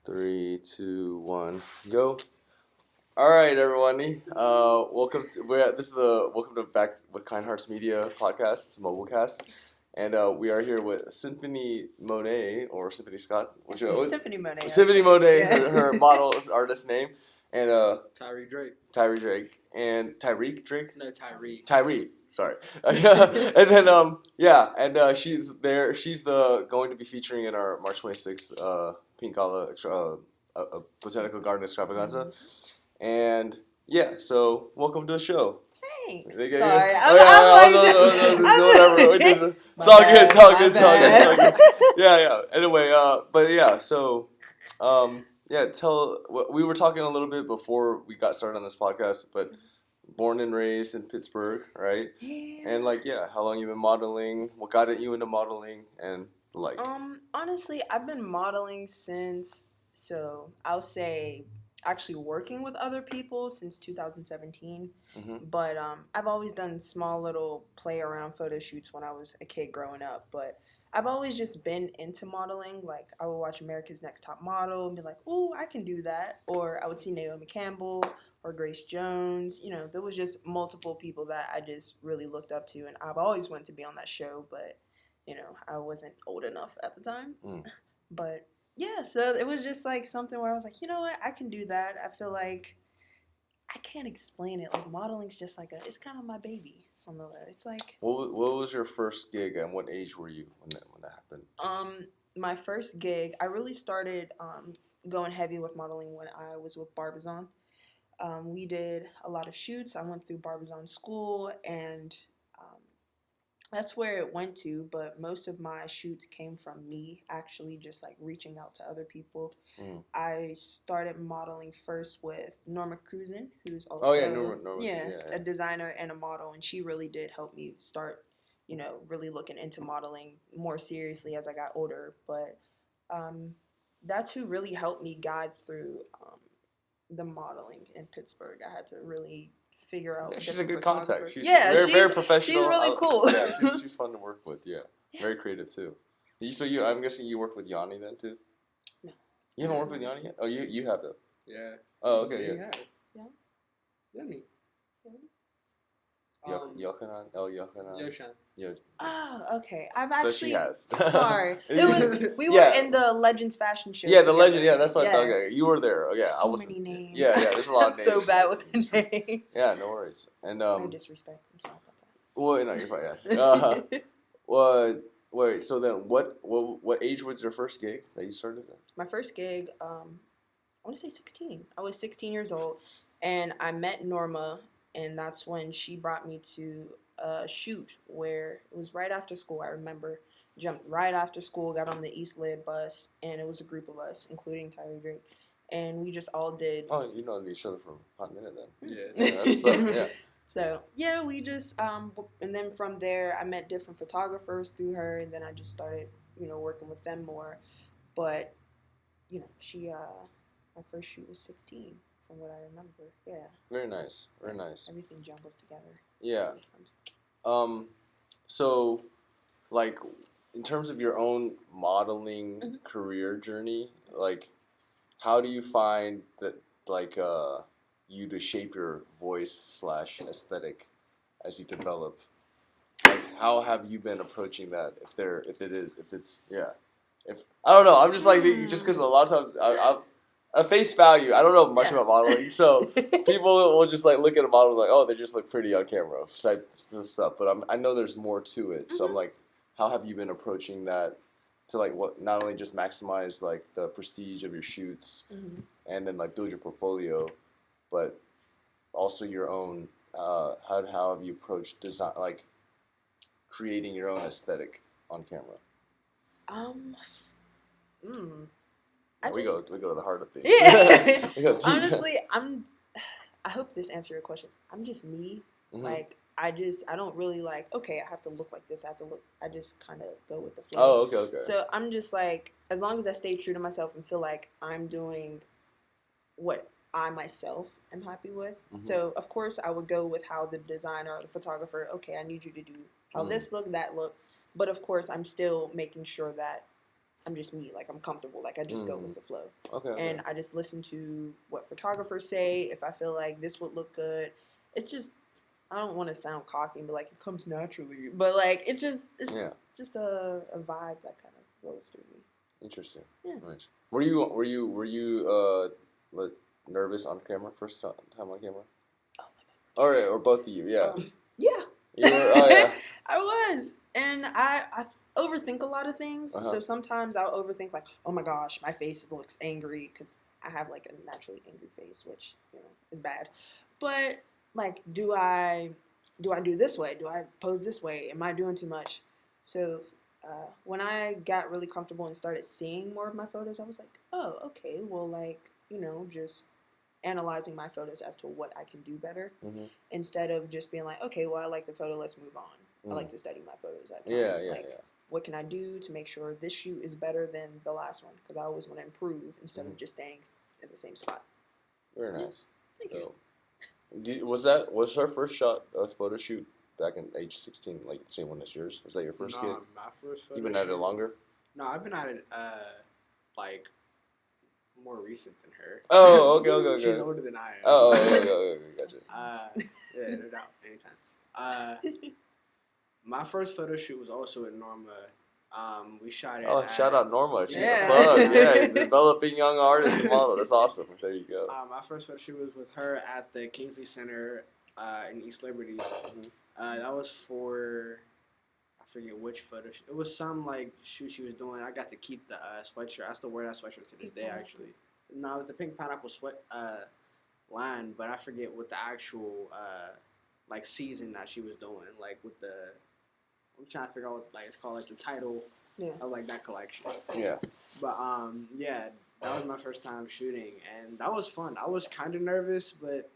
Three, two, one, go. All right, everybody. Welcome to welcome to back with Kinehearts Media podcast. It's a mobile cast, and we are here with Cynfanee Monet or Cynfanee Scott. Cynfanee Monet. Cynfanee Monet, Yeah. her model artist name, and Tyree Drake. And Tyreek Drake. No, Tyree. Tyree. Sorry. And then she's there. She's going to be featuring in our March 26th Pink Gala Botanical Garden Extravaganza. And yeah, so welcome to the show. Thanks. Sorry. Whatever. It's all good. Yeah. Anyway, we were talking a little bit before we got started on this podcast, but born and raised in Pittsburgh, right? Yeah. And how long you been modeling? What got you into modeling and like? Honestly, I've been modeling since, so I'll say actually working with other people since 2017. Mm-hmm. But I've always done small little play around photo shoots when I was a kid growing up. But I've always just been into modeling. Like, I would watch America's Next Top Model and be like, "Ooh, I can do that." Or I would see Naomi Campbell or Grace Jones. You know, there was just multiple people that I just really looked up to, and I've always wanted to be on that show, but I wasn't old enough at the time. But yeah, so it was just like something where I was like, you know what, I can do that. I feel like I can't explain it. Like, modeling's just like it's kind of my baby on the low. It's like, what was your first gig and what age were you when that happened? My first gig, I really started going heavy with modeling when I was with Barbizon. We did a lot of shoots. I went through Barbizon school, and that's where it went to, but most of my shoots came from me actually just like reaching out to other people. I started modeling first with Norma Cruzan, who's also Norma. A designer and a model, and she really did help me start, really looking into modeling more seriously as I got older. But that's who really helped me guide through the modeling in Pittsburgh. I had to really figure out. Yeah, she's a good contact. She's very professional. She's really cool. Yeah, she's fun to work with. Yeah, very creative too. I'm guessing you worked with Yanni then too. No, you haven't worked with Yanni yet. Oh, you have though. Yeah. Oh, okay. Yeah. Yanni. Yochanan. Yoshan. Oh, okay. I've actually. So she has. Sorry, we were in the Legends fashion show. Yeah, together. the Legend. Yeah, that's what I thought. Okay, you were there. Oh, yeah, so many names. Yeah, there's a lot of names. I'm so bad with the names. Yeah, no worries. And no disrespect. I'm sorry about that. Well, no, you're fine. Yeah. Wait. So then, what age was your first gig that you started at? My first gig, I want to say 16. I was 16 years old, and I met Norma. And that's when she brought me to a shoot where it was right after school. I remember jumped right after school, got on the East Lid bus, and it was a group of us, including Tyree Drake. And we just all did. Oh, you know each other for a hot minute then. Yeah. So, yeah, we just, and then from there, I met different photographers through her, and then I just started, working with them more. But, she, my first shoot was 16. From what I remember, yeah. Very nice. Everything jumbles together. Yeah. So, like, in terms of your own modeling career journey, like, how do you find that, you to shape your voice / aesthetic as you develop? Like, how have you been approaching that? I don't know. I'm just just because a lot of times at face value, I don't know much about modeling, so people will just look at a model like, oh, they just look pretty on camera type stuff. But I know there's more to it, so I'm like, how have you been approaching that to not only just maximize the prestige of your shoots and then build your portfolio, but also your own. How have you approached design, creating your own aesthetic on camera? We go to the heart of things. Yeah. Honestly, I hope this answers your question. I'm just me. I don't really okay, I have to look like this. I just kind of go with the flow. Oh, okay. So I'm just as long as I stay true to myself and feel like I'm doing what I myself am happy with. So of course I would go with how the designer or the photographer, okay, I need you to do how this look, that look. But of course I'm still making sure that I'm just me. Like, I'm comfortable. Like, I just go with the flow. Okay. And I just listen to what photographers say. If I feel like this would look good, it's just, I don't want to sound cocky and be like, it comes naturally. But, like, it's just a vibe that kind of rolls through me. Interesting. Yeah. Nice. Were you nervous on camera, first time on camera? Oh, my God. All right, or both of you, yeah. Yeah. You were, oh, yeah. I was. And I overthink a lot of things. So sometimes I'll overthink, like, oh my gosh, my face looks angry, because I have, like, a naturally angry face, which, you know, is bad. But, like, do I do this way? Do I pose this way? Am I doing too much? So when I got really comfortable and started seeing more of my photos, I was like, oh, okay, well, like, you know, just analyzing my photos as to what I can do better, instead of just being like, okay, well, I like the photo, let's move on. I like to study my photos at times. What can I do to make sure this shoot is better than the last one? Because I always want to improve instead of just staying in the same spot. Very nice. Thank you. Was her first shot a photo shoot back in age 16, like the same one as yours? Was that your first kid? My first photo You've been at it longer? No, I've been at it like more recent than her. Oh, okay. She's older than I am. Oh, okay, gotcha. Yeah, no doubt, anytime. My first photo shoot was also at Norma. We shot it. Oh, shout out Norma. She's Yeah. a plug. Yeah, developing young artists and model. That's awesome. There you go. My first photo shoot was with her at the Kingsley Center in East Liberty. That was for, I forget which photo shoot. It was some like shoot she was doing. I got to keep the sweatshirt. I still wear that sweatshirt to this day, actually. No, it was the pink pineapple sweat line, but I forget what the actual like season that she was doing. Like with the, I'm trying to figure out what like it's called, like the title of like that collection. Yeah. But yeah, that was my first time shooting, and that was fun. I was kind of nervous, but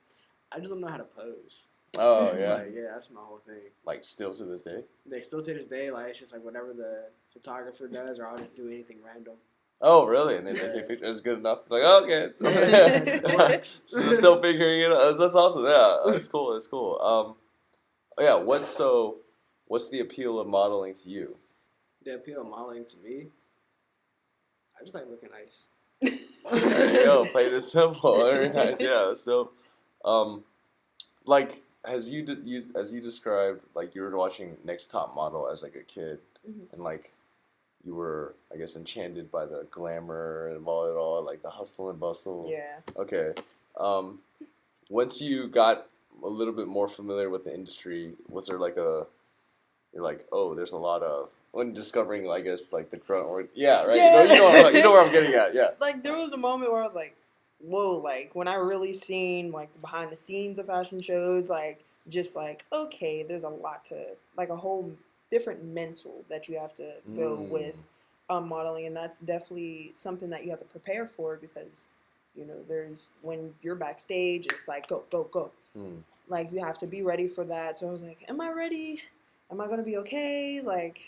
I just don't know how to pose. Oh, yeah. Like, yeah, that's my whole thing. Like, still to this day? Like, still to this day, like, it's just like whatever the photographer does, or I'll just do anything random. Oh, really? And then they take pictures. It's good enough. Like, okay. It works. So still figuring it out. That's awesome. Yeah, that's cool. That's cool. Yeah, what's the appeal of modeling to you? The appeal of modeling to me, I just like looking nice. There you go. Plain and simple. Very nice. Yeah, that's dope. Like, as you described, like, you were watching Next Top Model as, like, a kid, and, like, you were, I guess, enchanted by the glamour and all, like, the hustle and bustle. Yeah. Okay. Once you got a little bit more familiar with the industry, was there, like, you're like, oh, there's a lot of, when discovering, I guess, like, the grunt, or, yeah, right? Yeah. You know where I'm getting at, yeah. Like, there was a moment where I was like, whoa, like, when I really seen, like, behind the scenes of fashion shows, like, just like, okay, there's a lot to, like, a whole different mental that you have to go with modeling, and that's definitely something that you have to prepare for, because, you know, there's, when you're backstage, it's like, go. Like, you have to be ready for that. So I was like, am I ready? Am I going to be okay? Like,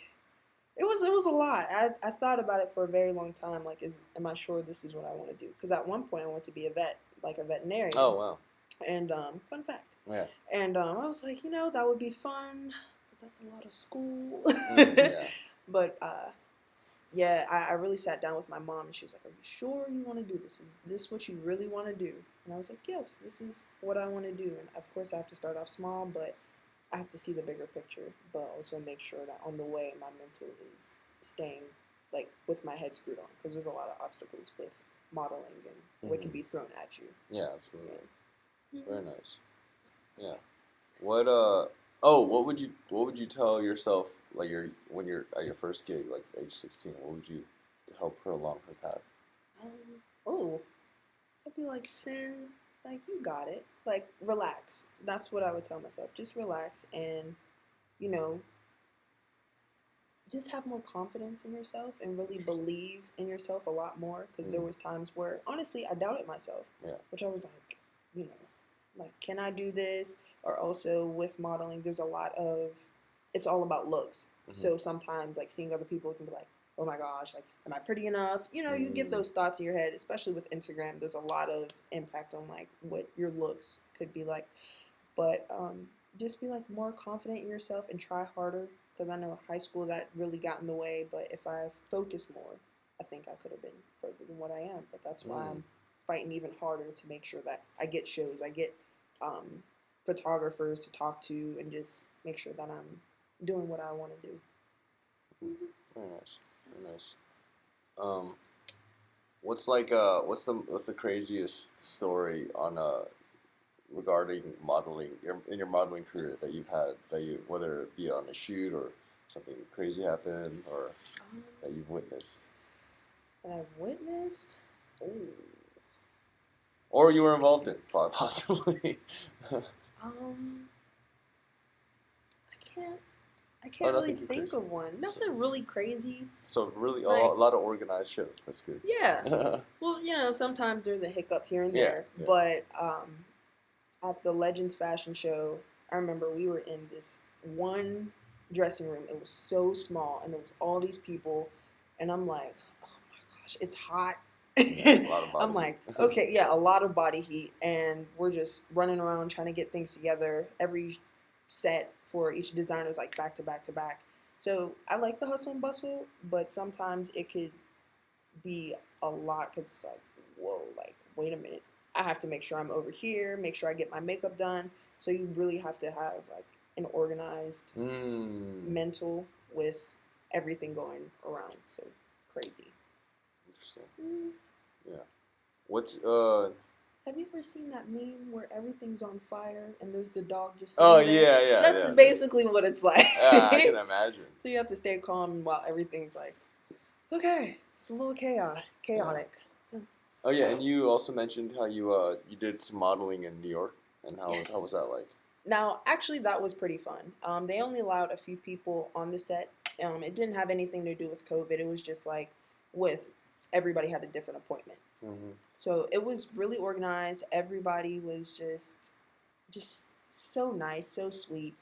it was a lot. I thought about it for a very long time. Like, am I sure this is what I want to do? Because at one point I wanted to be a vet, like a veterinarian. Oh, wow. And fun fact. Yeah. And I was like, you know, that would be fun, but that's a lot of school. Yeah. But yeah, I really sat down with my mom, and she was like, are you sure you want to do this? Is this what you really want to do? And I was like, yes, this is what I want to do. And of course I have to start off small, but I have to see the bigger picture, but also make sure that on the way my mental is staying, like, with my head screwed on, because there's a lot of obstacles with modeling and what can be thrown at you. Yeah, absolutely. Yeah. Very nice. Yeah. What would you tell yourself, like, when you're at your first gig, like age 16? What would you to help her along her path? I'd be like, Sin, like, you got it. Like, relax. That's what I would tell myself. Just relax and, you know, just have more confidence in yourself and really believe in yourself a lot more, because there was times where, honestly, I doubted myself. Yeah. Which I was like, you know, like, can I do this? Or also with modeling, there's a lot of, it's all about looks. So sometimes, like, seeing other people can be like, oh my gosh, like, am I pretty enough? You know, you get those thoughts in your head, especially with Instagram. There's a lot of impact on, like, what your looks could be like. But just be, like, more confident in yourself and try harder, because I know high school, that really got in the way. But if I focus more, I think I could have been further than what I am. But that's why I'm fighting even harder to make sure that I get shows, I get photographers to talk to, and just make sure that I'm doing what I want to do. Very nice. Very nice. What's the craziest story on regarding modeling in your modeling career that you've had, whether it be on a shoot or something crazy happened or that you've witnessed? That I've witnessed? Oh. Or you were involved in, possibly. I can't really think of one. Nothing really crazy. So really, like, a lot of organized shows. That's good. Yeah. Well, sometimes there's a hiccup here and there. Yeah. But at the Legends fashion show, I remember we were in this one dressing room. It was so small, and there was all these people, and I'm like, oh my gosh, it's hot. Yeah, a lot of body I'm like, okay, yeah, a lot of body heat, and we're just running around trying to get things together. Every set for each designer is like back to back to back. So I like the hustle and bustle, but sometimes it could be a lot because it's like, whoa, like, wait a minute. I have to make sure I'm over here, make sure I get my makeup done. So you really have to have like an organized mental with everything going around. So crazy. Interesting. Yeah. What's Have you ever seen that meme where everything's on fire and there's the dog just Oh sitting there? yeah. That's basically what it's like. Yeah, I can imagine. So you have to stay calm while everything's like, okay, it's a little chaotic. Yeah. So, Oh yeah, and you also mentioned how you did some modeling in New York, and how Yes. was that like? Now, actually, that was pretty fun. They only allowed a few people on the set. It didn't have anything to do with COVID. It was just like everybody had a different appointment. Mm-hmm. So it was really organized. Everybody was just so nice, so sweet.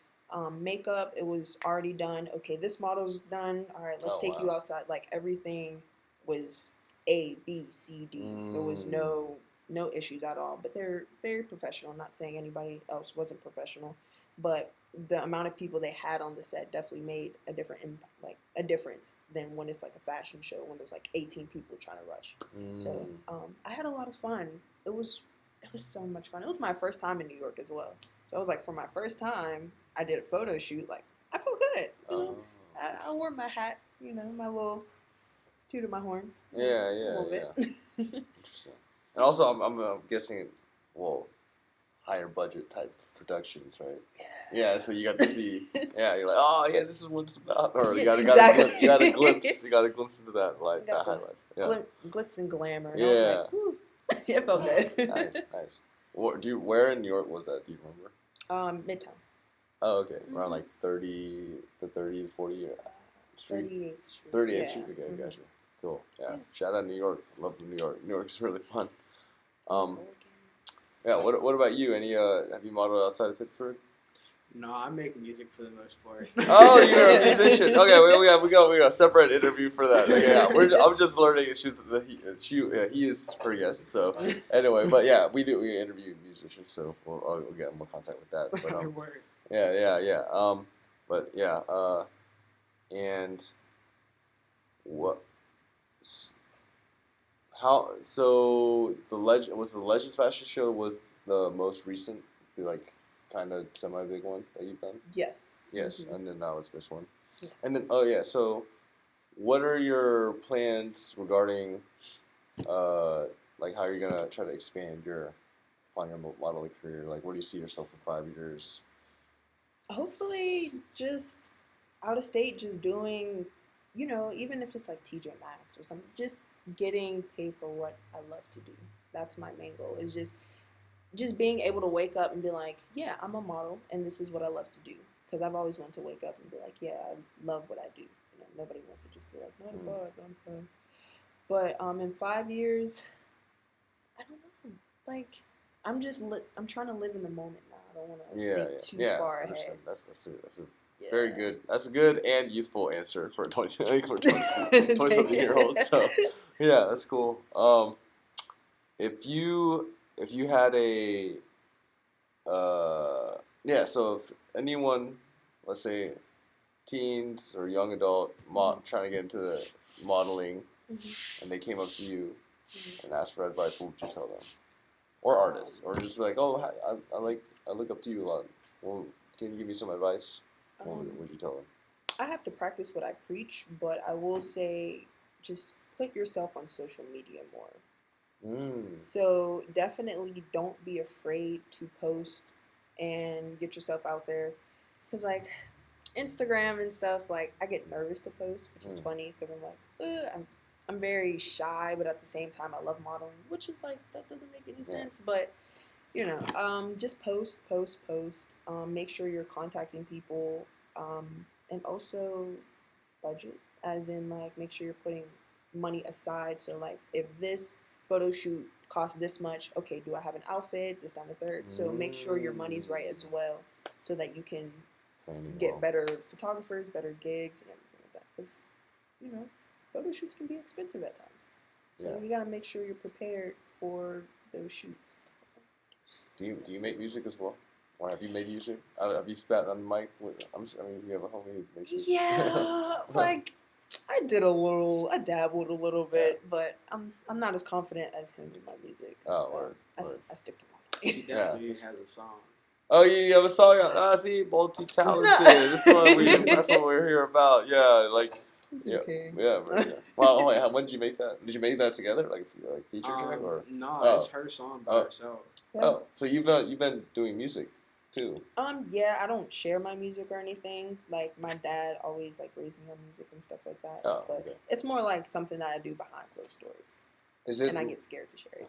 Makeup, it was already done. Okay, this model's done. All right, let's take you outside. Like everything was A, B, C, D. There was no issues at all. But they're very professional. I'm not saying anybody else wasn't professional, but the amount of people they had on the set definitely made a different impact, like a difference than when it's like a fashion show when there's like 18 people trying to rush. So I had a lot of fun. It was so much fun. It was my first time in New York as well. So I was like, for my first time, I did a photo shoot. Like, I felt good. You know, I wore my hat. You know, my little toot of my horn. Yeah. A little bit. Interesting. And also, I'm guessing, well, higher budget type productions, right? Yeah. So you got to see. Yeah, you're like, oh yeah, this is what it's about. Or you got a glimpse. You got a glimpse into that, like that highlight. Yeah. Glitz and glamour. And Yeah. I was like, whew. It felt good. Nice. Where in New York was that? Do you remember? Midtown. Oh, okay. Around like 30 to 40 Street. 38th Street. 38th Street. Okay, gotcha. Cool. Yeah. Shout out New York. Love New York. New York's really fun. Yeah. What about you? Any have you modeled outside of Pittsburgh? No, I make music for the most part. Oh, you're a musician. Okay, we got a separate interview for that. Okay, yeah, I'm just learning. He is her guest. So anyway, but yeah, we interview musicians, so we'll get more contact with that. But yeah. But yeah. And what? How? So the Legends fashion show was the most recent, like, kind of semi-big one that you've done? Yes. Mm-hmm. And then now it's this one. Yeah. And then, so what are your plans regarding, like, how you're going to try to expand upon your modeling career? Like, where do you see yourself in 5 years? Hopefully just out of state, just doing, even if it's like TJ Maxx or something, just getting paid for what I love to do. That's my main goal, is just being able to wake up and be like, yeah, I'm a model and this is what I love to do. Because I've always wanted to wake up and be like, yeah, I love what I do. Nobody wants to just be like, 9 to 5. But in 5 years, I don't know. Like, I'm trying to live in the moment now. I don't want to think too far ahead. That's very good. That's a good and youthful answer for a 20-something-year-old. So yeah, that's cool. If you had so if anyone, let's say teens or young adult trying to get into modeling, and they came up to you and asked for advice, what would you tell them? Or artists, or just like, oh, I look up to you a lot. Well, can you give me some advice? What would you tell them? I have to practice what I preach, but I will say just put yourself on social media more. So definitely don't be afraid to post and get yourself out there. Because, like, Instagram and stuff, like, I get nervous to post, which is funny because I'm like, I'm very shy, but at the same time, I love modeling, which is like, that doesn't make any sense. But, you know, just post. Make sure you're contacting people, and also budget, as in, like, make sure you're putting money aside. So, like, if this photo shoot costs this much, okay, do I have an outfit, this, down, the third? So make sure your money's right as well, so that you can get better photographers, better gigs, and everything like that. Because, you know, photo shoots can be expensive at times. So you gotta make sure you're prepared for those shoots. Do you make music as well? Or have you made music? Have you spat on the mic? You have a homie who makes music. Yeah, like, I dabbled a little bit, but I'm not as confident as him in my music. Oh, I stick to modeling. He definitely has a song. Oh, you have a song? See, multi-talented. That's what we're here about. Yeah, like, yeah. Well, wait, when did you make that? Did you make that together, like feature track, or? No, it's her song by herself. Yeah. Oh, so you've been doing music too? Yeah, I don't share my music or anything. Like, my dad always, like, raised me on music and stuff like that. Oh, but okay. it's more like something that I do behind closed doors. And I get scared to share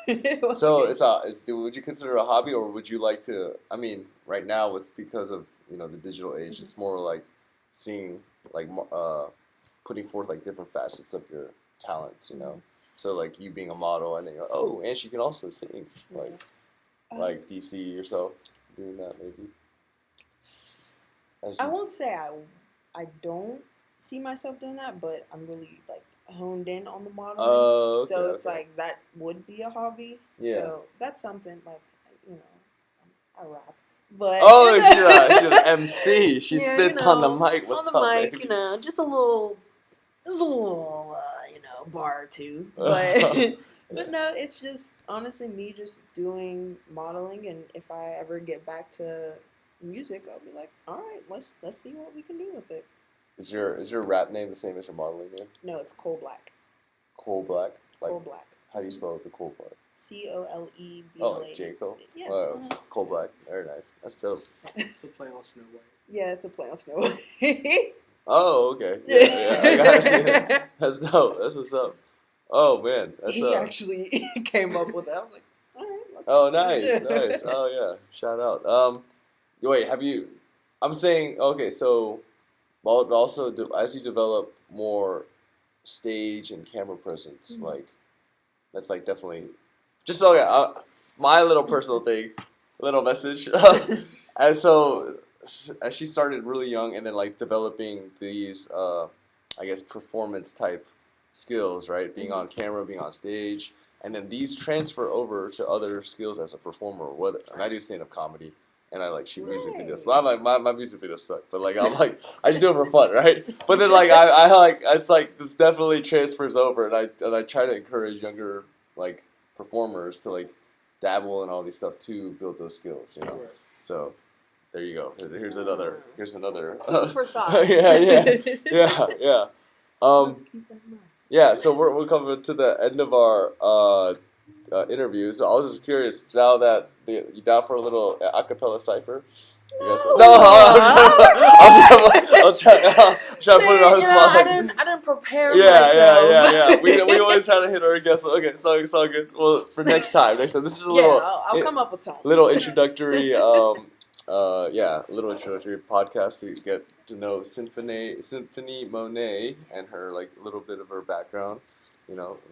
it. So would you consider it a hobby, or would you like to? I mean, right now because of the digital age, it's more like seeing, like, putting forth, like, different facets of your talents. So, like, you being a model, and then you're like, oh, and she can also sing. Like, do you see yourself doing that maybe? I won't say I don't see myself doing that, but I'm really, like, honed in on the modeling. Oh, okay, so it's like that would be a hobby. Yeah. So that's something, like, I rap. But she's an MC. She spits on the mic. What's on the up, mic, baby? just a little bar or two. But but no, it's just honestly me just doing modeling, and if I ever get back to music, I'll be like, all right, let's see what we can do with it. Is your rap name the same as your modeling name? No, it's Coal Black. Coal Black? Like, Coal Black. How do you spell it, the Coal Black? COLEBLA. Oh, like J. Cole? Yeah. Oh, Coal Black. Very nice. That's dope. It's a play on Snow White. Yeah, it's a play on Snow White. Oh, okay. Yeah, I gotta see it. That's dope. That's what's up. Oh, man. He actually came up with that. I was like, all right. Oh, nice. Oh, yeah. Shout out. Wait, I'm saying, okay, so, also, as you develop more stage and camera presence, like, that's, like, definitely, just my little personal thing, little message. And so, as she started really young, and then, like, developing these, I guess, performance type skills, right? Being on camera, being on stage, and then these transfer over to other skills as a performer. And I do stand-up comedy, and I, like, shoot music videos. Well, I'm like, my music videos suck, but, like, I just do it for fun, right? But then, like, I like, it's like, this definitely transfers over, and I try to encourage younger, like, performers to, like, dabble in all these stuff to build those skills, Right. So, there you go. Here's another. Food for thought. Yeah. Yeah. So we're coming to the end of our interview. So I was just curious, now that you down for a little acapella cipher? I'll try to put it on the spot. I didn't prepare myself. Yeah. We always try to hit our guests. Okay, it's all good. Well, for next time. This is a little. I'll come up with something. Little introductory. Little introductory podcast to get to know Cynfanee Monet and her, like, little bit of her background.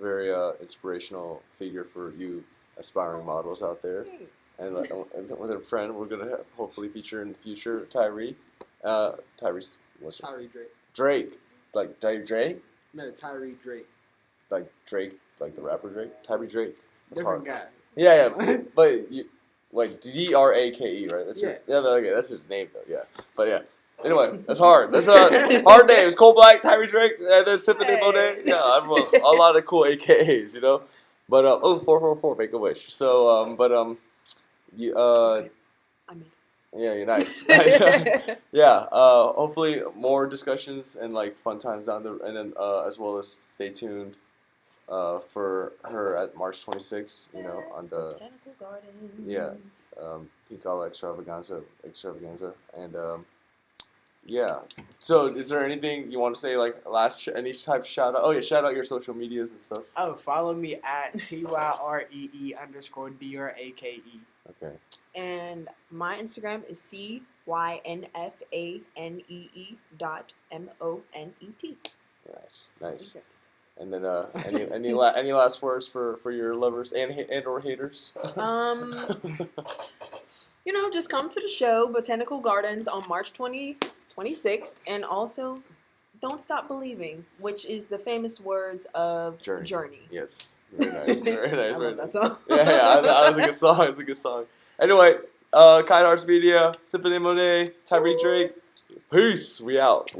Very inspirational figure for you aspiring models out there. Thanks. And with a friend, we're gonna hopefully feature in the future, Tyree. Tyrese, what's her? Tyree Drake. Drake, like Drake. No, Tyree Drake. Like Drake, like the rapper Drake. Tyree Drake. That's Different hard. guy. Yeah, but you. Like Drake, right? That's yeah. Okay, that's his name though. Yeah, but yeah. Anyway, that's hard. That's a hard names. Cole Black, Tyree Drake, and then Cynfanee Monet. Yeah, I have a lot of cool AKAs, you know. But 444, make a wish. So you Okay. I made yeah, you're nice. Nice. it. Yeah. Hopefully more discussions and like fun times down the, and then as well as stay tuned for her at March 26th. You know, on the Botanical Gardens. yeah, Pink Gala extravaganza, and yeah. So, is there anything you want to say, like any type of shout out? Oh yeah, shout out your social medias and stuff. Oh, follow me at TYREE_DRAKE. Okay. And my Instagram is CYNFANEE.MONET. Nice. And then any last words for your lovers and or haters? Just come to the show, Botanical Gardens, on March 26th, and also don't stop believing, which is the famous words of Journey. Yes, very nice, very nice. I love that song. Yeah, that was a good song. It's a good song. Anyway, Kinehearts Media, Cynfanee Monet, Tyree Drake. Peace. We out.